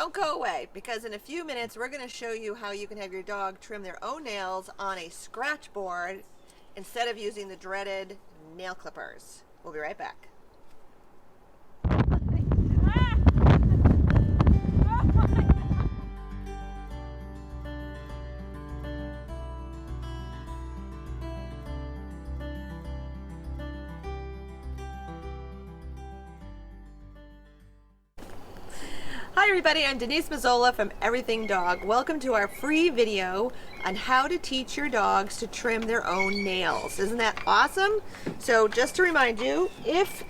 don't go away, because in a few minutes we're going to show you how you can have your dog trim their own nails on a scratch board instead of using the dreaded nail clippers. We'll be right back. Hi everybody, I'm Denise Mazzola from Everything Dog. Welcome to our free video on how to teach your dogs to trim their own nails. Isn't that awesome? So just to remind you, if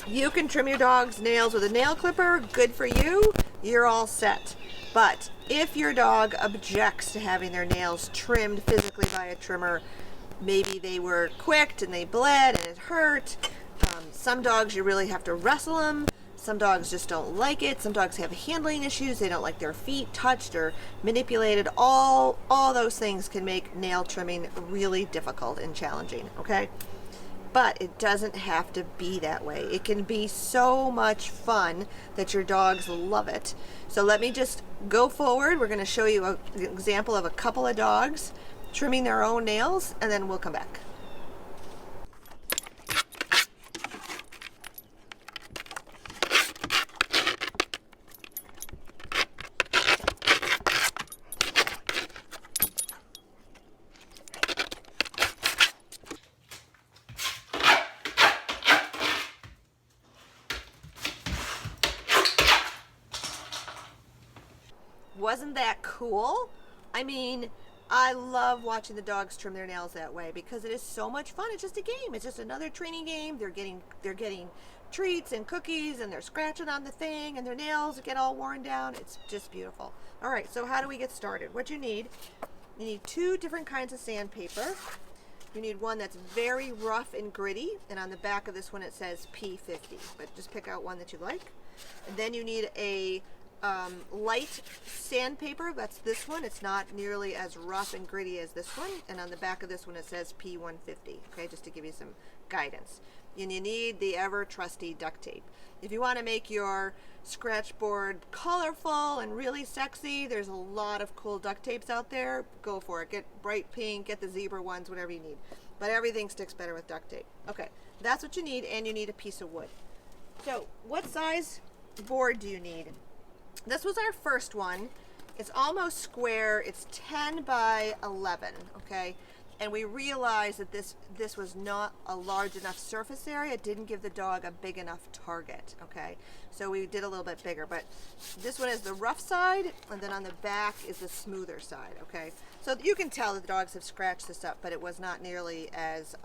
you can trim your dog's nails with a nail clipper, good for you, you're all set. But if your dog objects to having their nails trimmed physically by a trimmer, maybe they were quicked and they bled and it hurt, some dogs you really have to wrestle them. Some dogs just don't like it. Some dogs have handling issues. They don't like their feet touched or manipulated. All those things can make nail trimming really difficult and challenging, okay? But it doesn't have to be that way. It can be so much fun that your dogs love it. So let me just go forward. We're going to show you an example of a couple of dogs trimming their own nails, and then we'll come back. Wasn't that cool? I mean, I love watching the dogs trim their nails that way because it is so much fun. It's just a game. It's just another training game. They're getting treats and cookies, and they're scratching on the thing, and their nails get all worn down. It's just beautiful. All right, so how do we get started? What you need two different kinds of sandpaper. You need one that's very rough and gritty, and on the back of this one it says P50, but just pick out one that you like. And then you need a light sandpaper. That's this one. It's not nearly as rough and gritty as this one, and on the back of this one it says P150, okay, just to give you some guidance. And you need the ever trusty duct tape. If you want to make your scratch board colorful and really sexy, there's a lot of cool duct tapes out there. Go for it. Get bright pink, get the zebra ones, whatever you need, but everything sticks better with duct tape. Okay, that's what you need, and you need a piece of wood. So what size board do you need? This was our first one. It's almost square. It's 10 by 11, okay? And we realized that this was not a large enough surface area. It didn't give the dog a big enough target, okay? So we did a little bit bigger, but this one is the rough side, and then on the back is the smoother side, okay? So you can tell the dogs have scratched this up, but it was not nearly as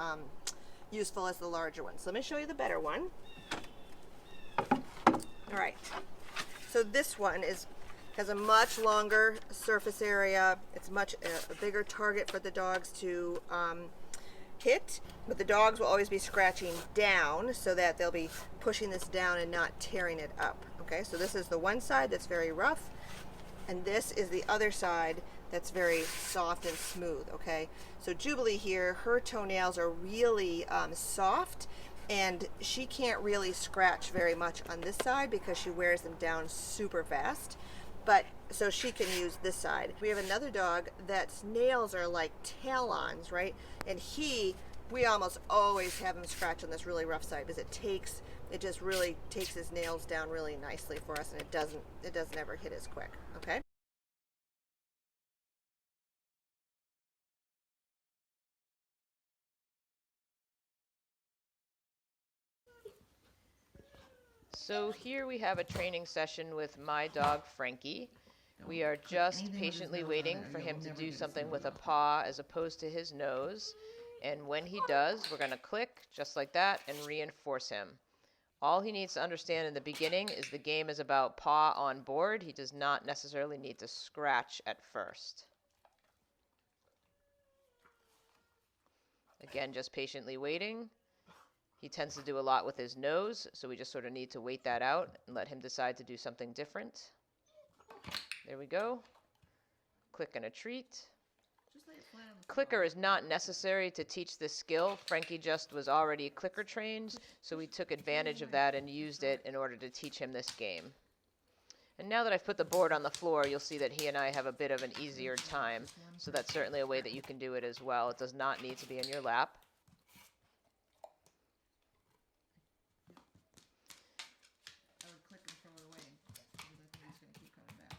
useful as the larger one. So let me show you the better one. All right. So this one has a much longer surface area. It's much a bigger target for the dogs to hit, but the dogs will always be scratching down so that they'll be pushing this down and not tearing it up. Okay, so this is the one side that's very rough, and this is the other side that's very soft and smooth. Okay, so Jubilee here, her toenails are really soft, and she can't really scratch very much on this side because she wears them down super fast. But so she can use this side. We have another dog that's nails are like talons, right? And we almost always have him scratch on this really rough side because it just really takes his nails down really nicely for us, and it doesn't ever hit as quick. Okay. So here we have a training session with my dog, Frankie. We are just patiently waiting for him to do something with a paw as opposed to his nose. And when he does, we're going to click just like that and reinforce him. All he needs to understand in the beginning is the game is about paw on board. He does not necessarily need to scratch at first. Again, just patiently waiting. He tends to do a lot with his nose, so we just sort of need to wait that out and let him decide to do something different. There we go. Click and a treat. Clicker is not necessary to teach this skill. Frankie just was already clicker trained, so we took advantage of that and used it in order to teach him this game. And now that I've put the board on the floor, you'll see that he and I have a bit of an easier time. So that's certainly a way that you can do it as well. It does not need to be in your lap. I would click and throw it away because I think he's going to keep coming back.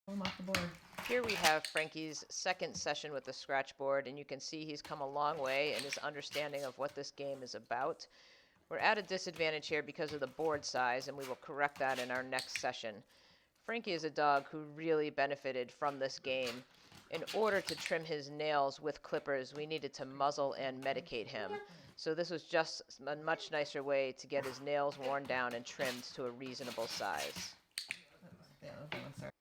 Pull him off the board. Here we have Frankie's second session with the scratch board, and you can see he's come a long way in his understanding of what this game is about. We're at a disadvantage here because of the board size, and we will correct that in our next session. Frankie is a dog who really benefited from this game. In order to trim his nails with clippers, we needed to muzzle and medicate him. So this was just a much nicer way to get his nails worn down and trimmed to a reasonable size. Yeah, that one's sorry.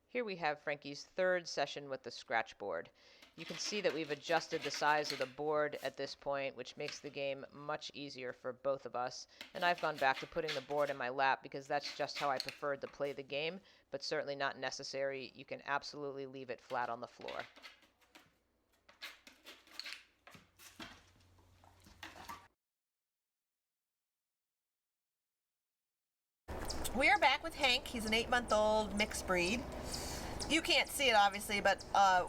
Here we have Frankie's third session with the scratch board. You can see that we've adjusted the size of the board at this point, which makes the game much easier for both of us. And I've gone back to putting the board in my lap because that's just how I preferred to play the game, but certainly not necessary. You can absolutely leave it flat on the floor. We are back with Hank. He's an 8-month-old mixed breed. You can't see it obviously, but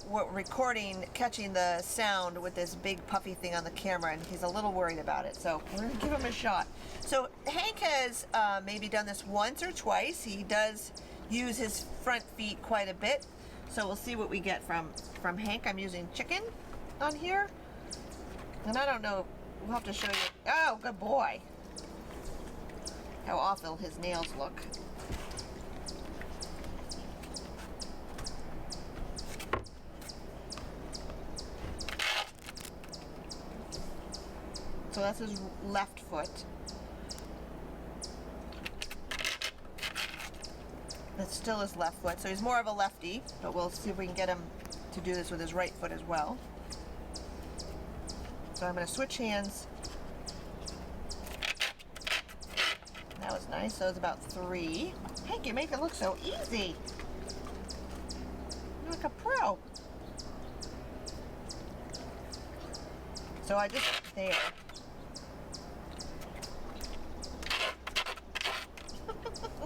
we're recording, catching the sound with this big puffy thing on the camera, and he's a little worried about it. So we're gonna give him a shot. So Hank has maybe done this once or twice. He does use his front feet quite a bit. So we'll see what we get from Hank. I'm using chicken on here, and I don't know. We'll have to show you. Oh, good boy. How awful his nails look. So that's his left foot. That's still his left foot. So he's more of a lefty, but we'll see if we can get him to do this with his right foot as well. So I'm going to switch hands. That was nice. So it's about 3. Hank, you make it look so easy. You're like a pro. So I just, there.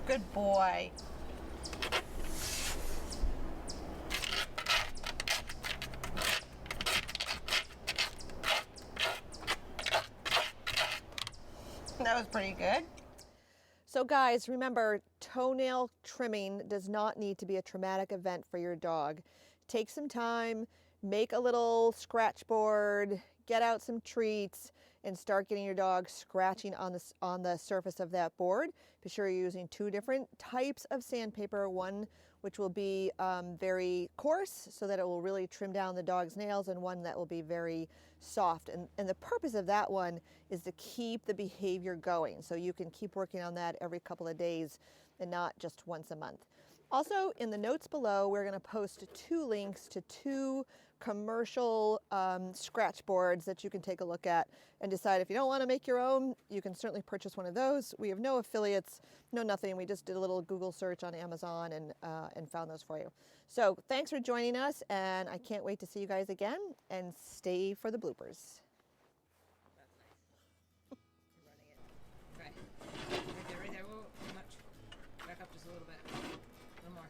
Good boy. That was pretty good. So guys, remember, toenail trimming does not need to be a traumatic event for your dog. Take some time, make a little scratch board, get out some treats, and start getting your dog scratching on the surface of that board. Be sure you're using 2 different types of sandpaper, one which will be very coarse so that it will really trim down the dog's nails, and one that will be very soft. And the purpose of that one is to keep the behavior going, so you can keep working on that every couple of days and not just once a month. Also, in the notes below, we're going to post 2 links to 2 commercial scratch boards that you can take a look at and decide if you don't want to make your own. You can certainly purchase one of those. We have no affiliates, no nothing. We just did a little Google search on Amazon and found those for you. So thanks for joining us, and I can't wait to see you guys again, and stay for the bloopers. That's nice. You're running it. Right. Right there, right there. Whoa, too much. Back up just a little bit. A little more.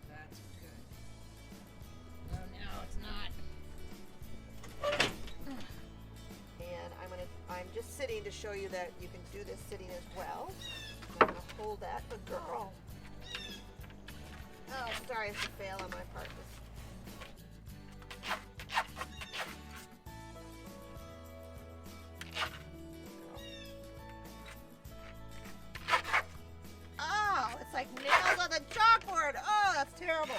That's good. Oh, no, it's not. And I'm just sitting to show you that you can do this sitting as well. I'm gonna hold that. Good girl. Oh, sorry, it's a fail on my part. Oh, it's like nails on the chalkboard. Oh, that's terrible.